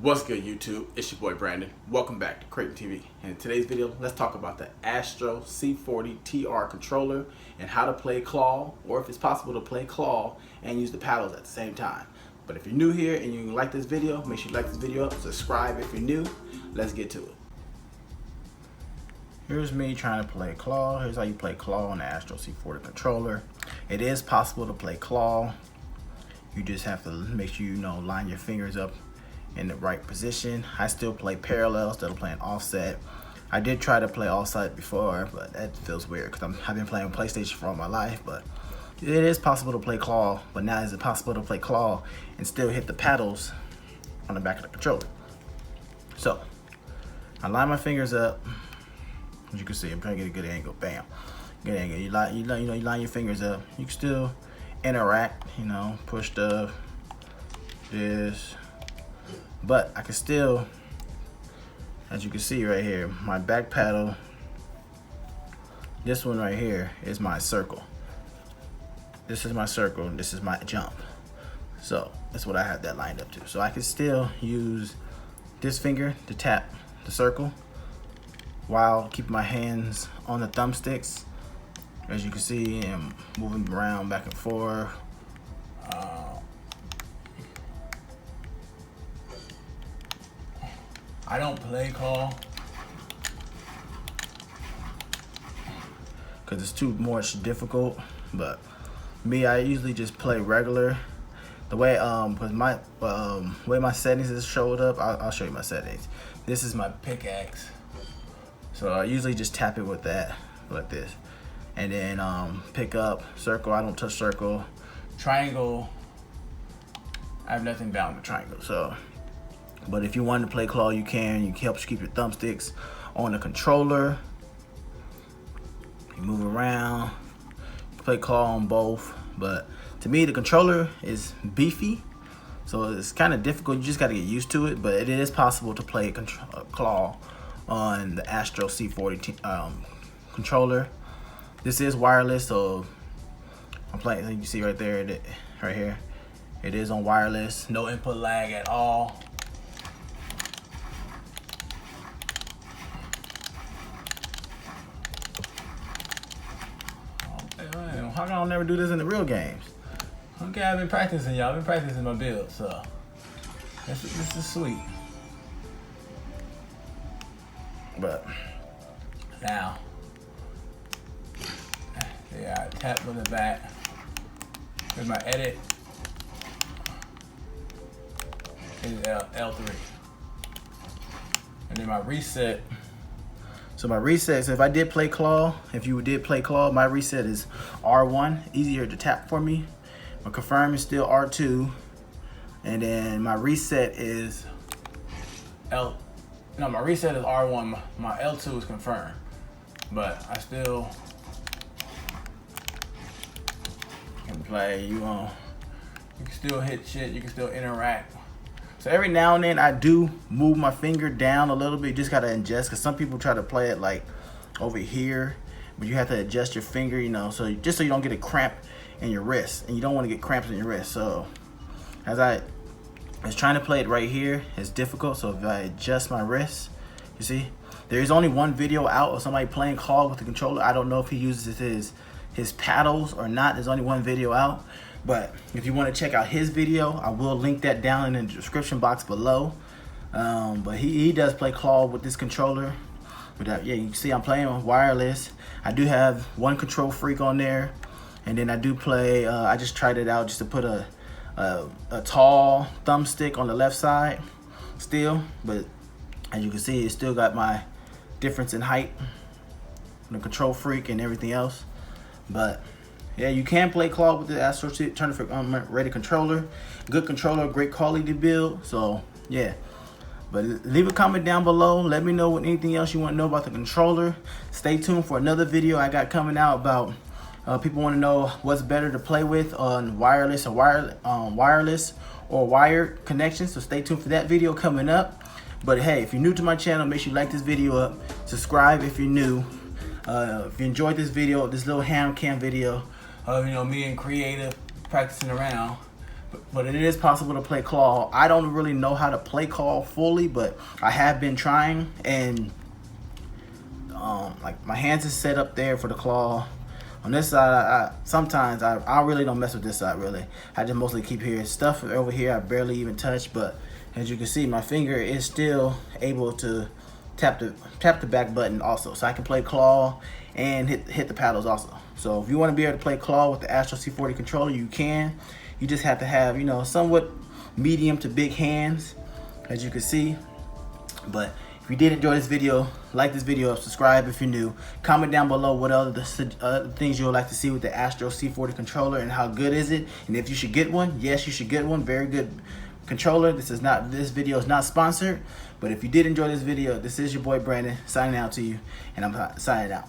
What's good, YouTube? It's your boy Brandon. Welcome back to Crayton TV. And in today's video, let's talk about the Astro C40 TR controller and how to play claw, or if it's possible to play claw and use the paddles at the same time. But if you're new here and you like this video, make sure you like this video, subscribe if you're new. Let's get to it. Here's me trying to play claw. Here's how you play claw on the Astro C40 controller. It is possible to play claw. You just have to make sure you line your fingers up in the right position. I still play parallel instead of playing offset. I did try to play offset before, but that feels weird because I've been playing PlayStation for all my life. But it is possible to play claw. But now is it possible to play claw and still hit the paddles on the back of the controller? So I line my fingers up. As you can see, I'm trying to get a good angle. Bam, good angle. You line your fingers up. You can still interact. Push this. But I can still, as you can see right here, my back paddle, this one right here is my circle. This is my circle, and this is my jump. So that's what I have that lined up to. So I can still use this finger to tap the circle while keeping my hands on the thumbsticks. As you can see, I'm moving around back and forth. I don't play claw because it's too much difficult, but me, I usually just play regular. The way because my way my settings is showed up, I'll show you my settings. This is my pickaxe, so I usually just tap it with that like this, and then pick up circle. I don't touch circle. Triangle, I have nothing bound with triangle. So but if you want to play claw, you can. You can help keep your thumbsticks on the controller. You move around, play claw on both. But to me, the controller is beefy, so it's kind of difficult. You just got to get used to it. But it is possible to play claw on the Astro C40 controller. This is wireless, so I'm playing. You can see right there, right here, it is on wireless. No input lag at all. How come I don't never do this in the real games? Okay, I've been practicing, y'all. I've been practicing my build, so this is sweet. But now, yeah, I tap with the back. Here's my edit. Here's L3, and then my reset. So my reset, so if I did play claw, if you did play claw, my reset is R1, easier to tap for me. My confirm is still R2, and then my reset is my reset is R1, my L2 is confirm. But I still can play, you can still hit shit, you can still interact. So every now and then I do move my finger down a little bit. You just gotta adjust, because some people try to play it like over here, but you have to adjust your finger, so just so you don't get a cramp in your wrist, and you don't want to get cramps in your wrist. So as I was trying to play it right here, it's difficult. So if I adjust my wrist, you see, there is only one video out of somebody playing claw with the controller. I don't know if he uses his paddles or not. There's only one video out. But if you want to check out his video, I will link that down in the description box below. But he does play claw with this controller. But yeah, you can see I'm playing on wireless. I do have one control freak on there, and then I do play. I just tried it out just to put a tall thumbstick on the left side still. But as you can see, it still got my difference in height, the control freak and everything else. But yeah, you can play claw with the Astro Tournament Ready controller. Good controller, great quality build. So yeah, but leave a comment down below. Let me know anything else you want to know about the controller. Stay tuned for another video I got coming out about people want to know what's better to play with on wireless or wireless or wired connections. So stay tuned for that video coming up. But hey, if you're new to my channel, make sure you like this video up. Subscribe if you're new. If you enjoyed this video, this little Handcam video of me and Creative practicing around. but it is possible to play claw. I don't really know how to play claw fully, but I have been trying, and like my hands is set up there for the claw. On this side, sometimes I really don't mess with this side, really. I just mostly keep here. Stuff over here I barely even touch, but as you can see, my finger is still able to tap the back button also. So I can play claw and hit the paddles also. So if you want to be able to play claw with the Astro C40 controller, you can. You just have to have, you know, somewhat medium to big hands, as you can see. But if you did enjoy this video, like this video, subscribe if you're new. Comment down below what other things you would like to see with the Astro C40 controller and how good is it, and if you should get one. Yes, you should get one. Very good controller. This video is not sponsored, but if you did enjoy this video, this is your boy Brandon signing out to you, and I'm signing out.